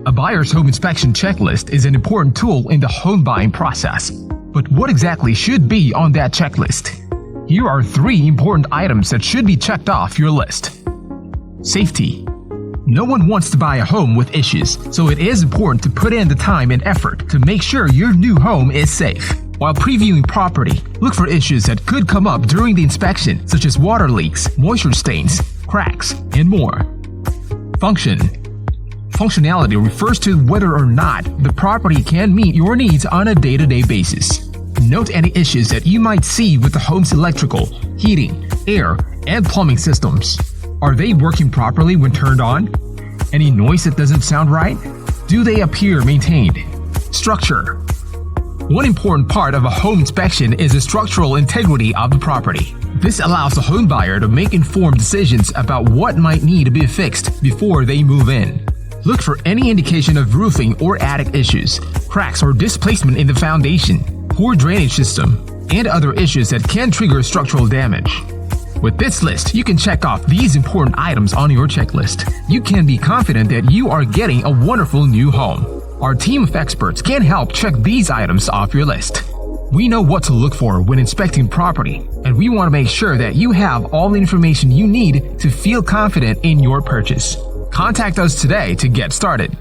A buyer's home inspection checklist is an important tool in the home buying process. But what exactly should be on that checklist? Here are 3 important items that should be checked off your list. Safety. No one wants to buy a home with issues, so it is important to put in the time and effort to make sure your new home is safe. While previewing property, look for issues that could come up during the inspection, such as water leaks, moisture stains, cracks, and more. Function. Functionality refers to whether or not the property can meet your needs on a day-to-day basis. Note any issues that you might see with the home's electrical, heating, air, and plumbing systems. Are they working properly when turned on? Any noise that doesn't sound right? Do they appear maintained? Structure. One important part of a home inspection is the structural integrity of the property. This allows the home buyer to make informed decisions about what might need to be fixed before they move in. Look for any indication of roofing or attic issues, cracks or displacement in the foundation, poor drainage system, and other issues that can trigger structural damage. With this list, you can check off these important items on your checklist. You can be confident that you are getting a wonderful new home. Our team of experts can help check these items off your list. We know what to look for when inspecting property, and we want to make sure that you have all the information you need to feel confident in your purchase. Contact us today to get started.